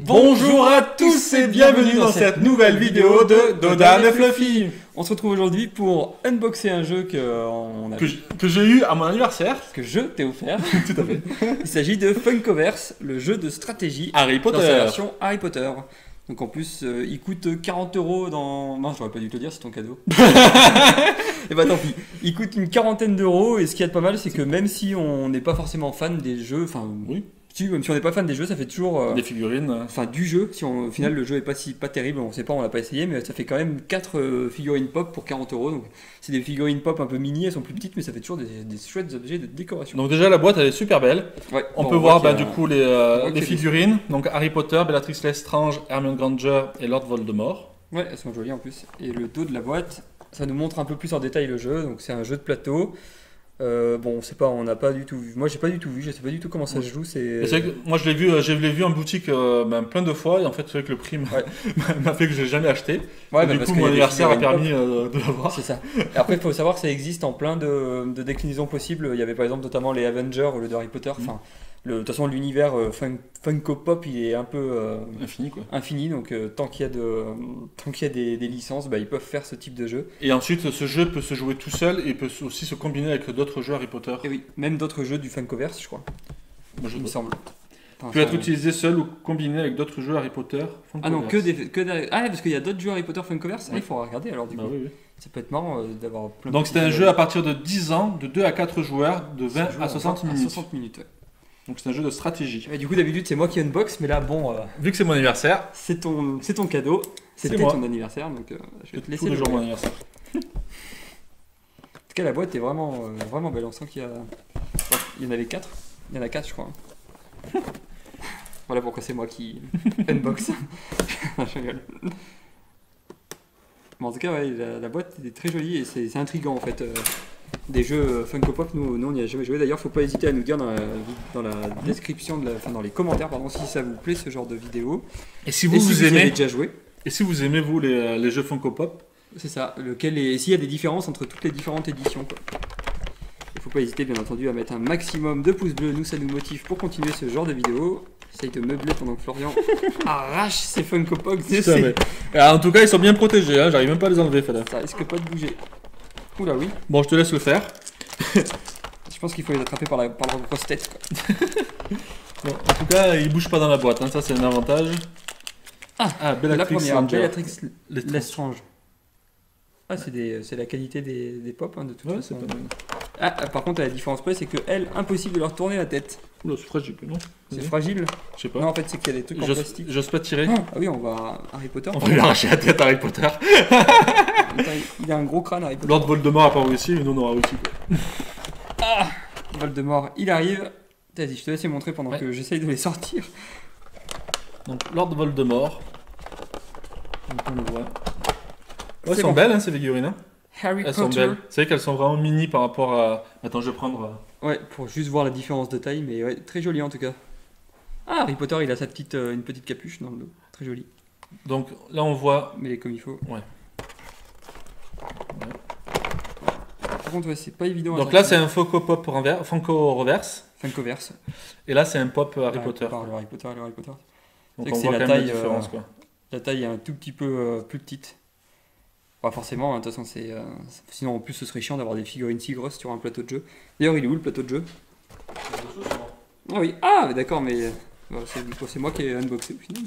Bonjour à tous et bienvenue dans cette nouvelle vidéo de Dodan et Fluffy. On se retrouve aujourd'hui pour unboxer un jeu que j'ai eu à mon anniversaire. Que je t'ai offert. Tout à fait. Il s'agit de Funkoverse, le jeu de stratégie Harry Potter. Dans sa version Harry Potter. Donc en plus, il coûte 40 € dans... Non, j'aurais pas dû te le dire, c'est ton cadeau. Et bah tant pis. Il coûte une quarantaine d'euros et ce qu'il y a de pas mal, c'est que même si on n'est pas forcément fan des jeux, enfin oui. Même si on n'est pas fan des jeux, ça fait toujours... des figurines. Enfin, du jeu. Si au final, le jeu est pas terrible, on sait pas, on l'a pas essayé, mais ça fait quand même 4 figurines pop pour 40 €. Donc, c'est des figurines pop un peu mini, elles sont plus petites, mais ça fait toujours des chouettes objets de décoration. Donc, déjà, la boîte, elle est super belle. Ouais, on peut voir du coup les figurines. Donc, Harry Potter, Bellatrix Lestrange, Hermione Granger et Lord Voldemort. Ouais, elles sont jolies en plus. Et le dos de la boîte, ça nous montre un peu plus en détail le jeu. Donc, c'est un jeu de plateau. Bon, on sait pas, on n'a pas du tout vu. Moi, j'ai pas du tout vu. Je sais pas du tout comment ça se joue. C'est vrai que moi, je l'ai vu en boutique plein de fois. Et en fait, c'est vrai que le prix m'a fait que je l'ai jamais acheté. Ouais, et du coup, mon anniversaire a permis de l'avoir. C'est ça. Et après, il faut savoir que ça existe en plein de déclinaisons possibles. Il y avait par exemple notamment les Avengers ou le de Harry Potter. Enfin, de toute façon, l'univers Funko Pop, il est un peu infini, quoi. Infini, donc tant qu'il y a des licences, bah, ils peuvent faire ce type de jeu. Et ensuite, ce jeu peut se jouer tout seul et peut aussi se combiner avec d'autres jeux Harry Potter. Et oui, même d'autres jeux du Funkoverse, je crois. Moi, il me semble. Enfin, peut être utilisé seul ou combiné avec d'autres jeux Harry Potter. Ah non, parce qu'il y a d'autres jeux Harry Potter Funkoverse. Il faudra regarder alors du coup. Oui. Ça peut être marrant d'avoir plein. Donc c'est un jeu à partir de 10 ans, de 2 à 4 joueurs, de 20 à 60 minutes. 60 minutes, ouais. Donc c'est un jeu de stratégie. Et du coup d'habitude c'est moi qui unbox, mais là bon... vu que c'est mon anniversaire... C'est ton cadeau, c'était ton anniversaire, donc je vais te laisser... Tous les jours mon anniversaire. En tout cas la boîte est vraiment, vraiment belle, on sent qu'il y a... Il y en avait 4. Il y en a 4 je crois. Voilà pourquoi c'est moi qui unbox. Je rigole. Bon, en tout cas ouais, la boîte est très jolie et c'est intriguant en fait. Des jeux Funko Pop, nous on n'y a jamais joué. D'ailleurs, faut pas hésiter à nous dire dans la description, dans les commentaires, pardon, si ça vous plaît ce genre de vidéo. Et si vous aimez, avez déjà joué. Et si vous aimez vous les jeux Funko Pop. C'est ça. S'il y a des différences entre toutes les différentes éditions. Il faut pas hésiter, bien entendu, à mettre un maximum de pouces bleus. Nous, ça nous motive pour continuer ce genre de vidéo. J'essaye de meubler pendant que Florian arrache ses Funko Pop. En tout cas, ils sont bien protégés. Hein, j'arrive même pas à les enlever, Fada. Ça risque pas de bouger. Oula oui. Bon, je te laisse le faire. Je pense qu'il faut les attraper par leur grosse tête. Bon, en tout cas, ils bougent pas dans la boîte, hein, ça c'est un avantage. La première, Bellatrix Lestrange. Ah, c'est la qualité des pop, hein, de toute façon. C'est pas mal. Par contre, la différence près, c'est que elle, impossible de leur tourner la tête. Oula, c'est fragile, non? C'est fragile? Je sais pas. Non, en fait, c'est qu'il y a des trucs en plastique. J'ose pas tirer. Ah oui, on va Harry Potter. On va lui arracher la tête à Harry Potter. Il a un gros crâne, Harry Potter. Lord Voldemort a pas réussi, mais nous on aura réussi. Voldemort, il arrive. Vas-y, je te laisse les montrer pendant que j'essaye de les sortir. Donc, Lord Voldemort. Donc, on le voit. Ouais, elles sont belles, hein, ces figurines. Hein. Harry Potter. Sont belles. C'est vrai qu'elles sont vraiment mini par rapport à... Attends, je vais prendre... Ouais, pour juste voir la différence de taille, mais ouais, très joli en tout cas. Ah, Harry Potter, il a une petite capuche dans le dos. Très joli. Donc, là, on voit... Mais il est comme il faut. Ouais. Par contre, ouais, c'est pas évident. Donc là, c'est un Funko Pop Funko Reverse. Funkoverse. Et là, c'est un Pop Harry Potter. Le Harry Potter. Donc, on voit quand même la différence, quoi. La taille est un tout petit peu plus petite. Pas forcément, hein, de toute façon, sinon en plus ce serait chiant d'avoir des figurines si grosses sur un plateau de jeu. D'ailleurs, il est où le plateau de jeu? Ah oui, d'accord, mais c'est moi qui ai unboxé au final.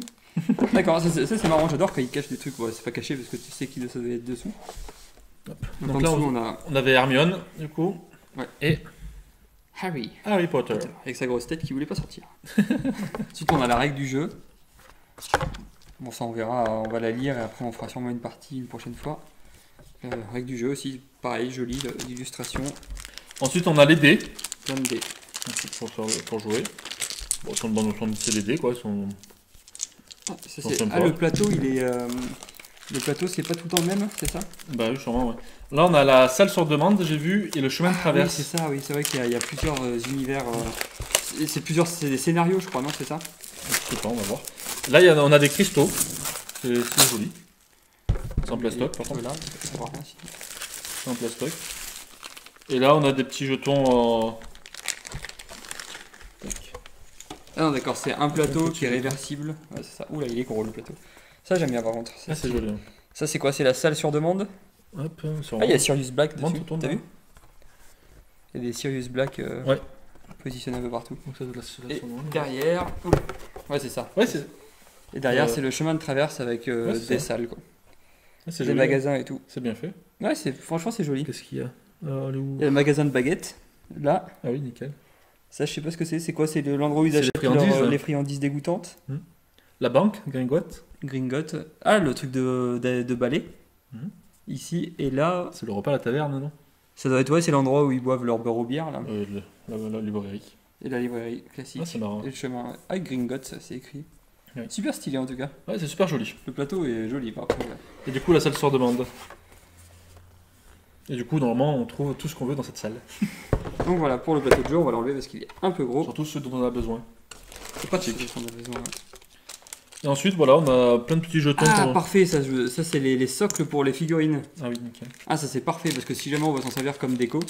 D'accord, ça c'est marrant, j'adore quand ils cachent des trucs. Ouais, c'est pas caché parce que tu sais qui ça devait être dessous. Donc là, on avait Hermione, du coup, et Harry Potter. Avec sa grosse tête qui voulait pas sortir. Ensuite, on a la règle du jeu. Bon, ça on verra, on va la lire et après on fera sûrement une partie une prochaine fois. Règle du jeu aussi, pareil, jolie, l'illustration. Ensuite, on a les dés. Plein de dés. Pour jouer. Bon, c'est des dés, quoi. Le plateau, il est... Le plateau, c'est pas tout le temps le même, c'est ça? Bah oui, sûrement, ouais. Là, on a la salle sur demande, j'ai vu, et le chemin de traverse. Oui, c'est ça, oui, c'est vrai qu'il y a plusieurs univers. C'est des scénarios, je crois, non? C'est ça? Je sais pas, on va voir. Là, on a des cristaux. C'est joli. C'est en plastoc, par contre. C'est en plastoc. Et là, on a des petits jetons. Ah non, d'accord, c'est un plateau qui est réversible. Ouais, c'est ça. Oula, il est gros le plateau. Ça, j'aime bien par contre. Ah, c'est joli. Ça, c'est quoi? C'est la salle sur demande? Hop, Ah, il y a Sirius Black dessus. T'as vu? Il y a des Sirius Black ouais. positionnés un peu partout. Donc ça, et derrière... Ouais, c'est ça. Ouais, et derrière, c'est le chemin de traverse avec des salles, quoi. Ah, des joli. Magasins et tout. C'est bien fait. Ouais, franchement, c'est joli. Qu'est-ce qu'il y a? Il y a le magasin de baguettes, là. Ah oui, nickel. Ça, je sais pas ce que c'est. C'est quoi? C'est l'endroit où ils achètent les friandises dégoûtantes. La banque, Gringotte. Gringotte. Ah, le truc de balai. Ici et là. C'est le repas à la taverne, non? Ça doit être, ouais, c'est l'endroit où ils boivent leur beurre aux bières, là. La librairie. Et la librairie classique. Ah, c'est marrant. Et le chemin. Ah, Gringotte, ça c'est écrit. Ouais. Super stylé en tout cas. Ouais, c'est super joli. Le plateau est joli par contre. Et du coup, la salle sur demande. Et du coup, normalement, on trouve tout ce qu'on veut dans cette salle. Donc voilà, pour le plateau de jeu, on va l'enlever parce qu'il est un peu gros. Surtout ceux dont on a besoin. C'est pratique. On a besoin, ouais. Et ensuite, voilà, on a plein de petits jetons. Ah, parfait, ça c'est les socles pour les figurines. Ah oui, nickel. Ah, ça c'est parfait parce que si jamais on va s'en servir comme déco.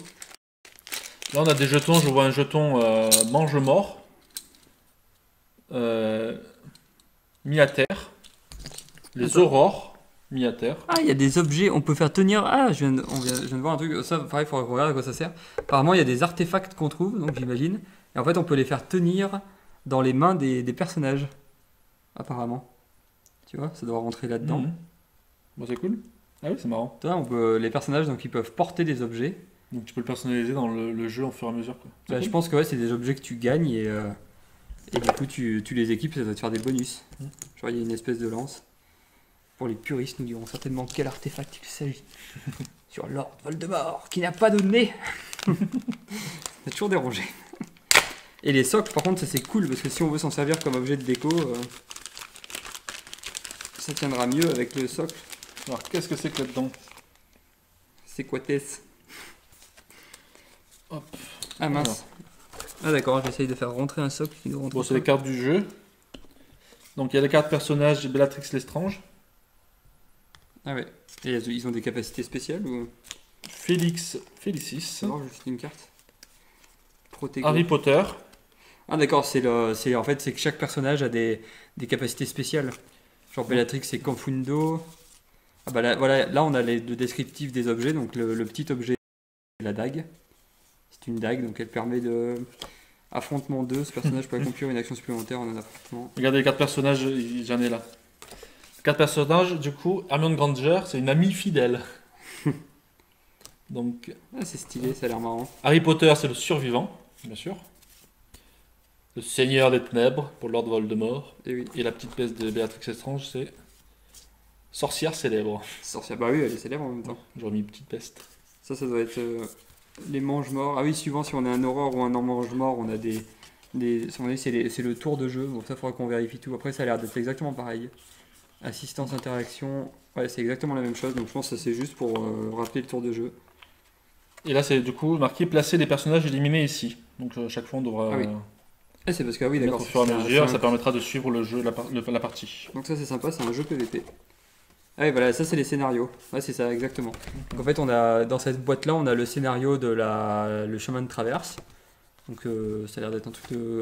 Là, on a des jetons, je vois un jeton mange-mort. Mis à terre. Les aurores mis à terre. Ah, il y a des objets, on peut faire tenir. Ah, je viens de voir un truc. Ça, pareil, il faudrait qu'on regarde à quoi ça sert. Apparemment, il y a des artefacts qu'on trouve, donc j'imagine. Et en fait, on peut les faire tenir dans les mains des personnages. Apparemment. Tu vois, ça doit rentrer là-dedans. Bon, c'est cool. Ah oui, c'est marrant. Tu vois, les personnages, donc, ils peuvent porter des objets. Donc tu peux le personnaliser dans le jeu au fur et à mesure. Quoi. Bah, cool. Je pense que ouais, c'est des objets que tu gagnes et du coup tu les équipes, ça va te faire des bonus. Genre il y a une espèce de lance. Pour les puristes, nous dirons certainement quel artefact il s'agit. Sur Lord Voldemort, qui n'a pas de nez. C'est toujours dérangé. Et les socles, par contre, ça c'est cool, parce que si on veut s'en servir comme objet de déco, ça tiendra mieux avec le socle. Alors qu'est-ce que c'est que là-dedans? C'est quoi Tess? Hop. Ah mince. Ah d'accord, j'essaye de faire rentrer un socle qui nous rentre. Bon, c'est les cartes du jeu. Donc il y a les cartes personnages Bellatrix Lestrange. Ah ouais. Et ils ont des capacités spéciales ou... Félicis. Non, juste une carte. Protego. Harry Potter. Ah d'accord, en fait c'est que chaque personnage a des capacités spéciales. Genre Bellatrix c'est Confundo. Ah bah là, voilà, là on a le descriptif des objets, donc le petit objet c'est la dague. C'est une dague, donc elle permet de... Affrontement 2, ce personnage peut accomplir une action supplémentaire en un affrontement. Regardez les 4 personnages, j'en ai là. 4 personnages, du coup, Hermione Granger, c'est une amie fidèle. Donc... Ah, c'est stylé, ça a l'air marrant. Harry Potter, c'est le survivant, bien sûr. Le Seigneur des Ténèbres, pour Lord Voldemort. Et, oui. Et la petite pièce de Bellatrix Lestrange, c'est... Sorcière célèbre. Sorcière, bah oui, elle est célèbre en même temps. J'aurais mis petite peste. Ça doit être... les mange-morts. Ah oui, suivant si on est un aurore ou un mange-mort, on a c'est le tour de jeu. Donc ça, faudra qu'on vérifie tout. Après, ça a l'air d'être exactement pareil. Assistance, interaction. Ouais, c'est exactement la même chose. Donc je pense que c'est juste pour rappeler le tour de jeu. Et là, c'est du coup marqué placer les personnages éliminés ici. Donc chaque fois, on devra... Ah oui. Et c'est parce que, ah oui, d'accord. Au fur et à mesure, ça permettra de suivre le jeu, la partie. Donc ça, c'est sympa, c'est un jeu PVP. Ah oui, voilà, ça c'est les scénarios. Ouais, c'est ça, exactement. Donc en fait, dans cette boîte-là, on a le scénario de le chemin de traverse. Donc ça a l'air d'être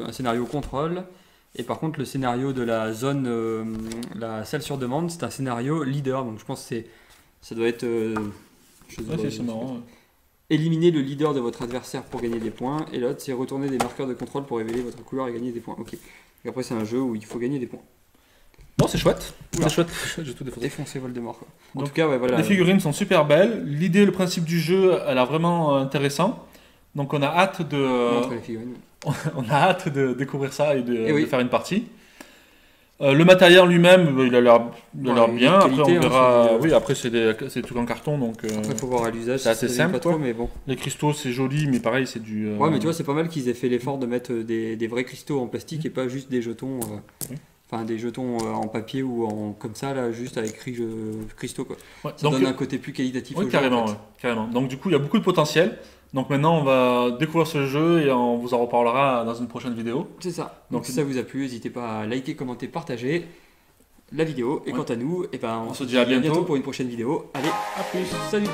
un scénario contrôle. Et par contre, le scénario de la zone, la salle sur demande, c'est un scénario leader. Donc je pense que ça doit être... c'est marrant. Ouais. Éliminer le leader de votre adversaire pour gagner des points. Et l'autre, c'est retourner des marqueurs de contrôle pour révéler votre couleur et gagner des points. Ok. Et après, c'est un jeu où il faut gagner des points. Non, c'est chouette. C'est chouette. J'ai tout défoncé Voldemort. Quoi. En Donc, tout cas, ouais, voilà. Les figurines sont super belles. L'idée, le principe du jeu, elle a vraiment intéressant. Donc, on a hâte de. Les figurines. On a hâte de découvrir ça et de faire une partie. Le matériel lui-même, il a l'air bien. Après, on verra. Oui, après, c'est tout en carton. Donc, après, il faut voir à l'usage. C'est assez simple. Pas trop, mais bon. Les cristaux, c'est joli, mais pareil, c'est du. Ouais, mais tu vois, c'est pas mal qu'ils aient fait l'effort de mettre des vrais cristaux en plastique et pas juste des jetons. Enfin, des jetons en papier ou comme ça, là, juste avec cristaux, quoi. Ouais, ça donne un côté plus qualitatif. Oui, carrément, en fait. Carrément. Donc, du coup, il y a beaucoup de potentiel. Donc, maintenant, on va découvrir ce jeu et on vous en reparlera dans une prochaine vidéo. C'est ça. Donc, si ça vous a plu, n'hésitez pas à liker, commenter, partager la vidéo. Et quant à nous, on se dit à bientôt pour une prochaine vidéo. Allez, à plus. Salut.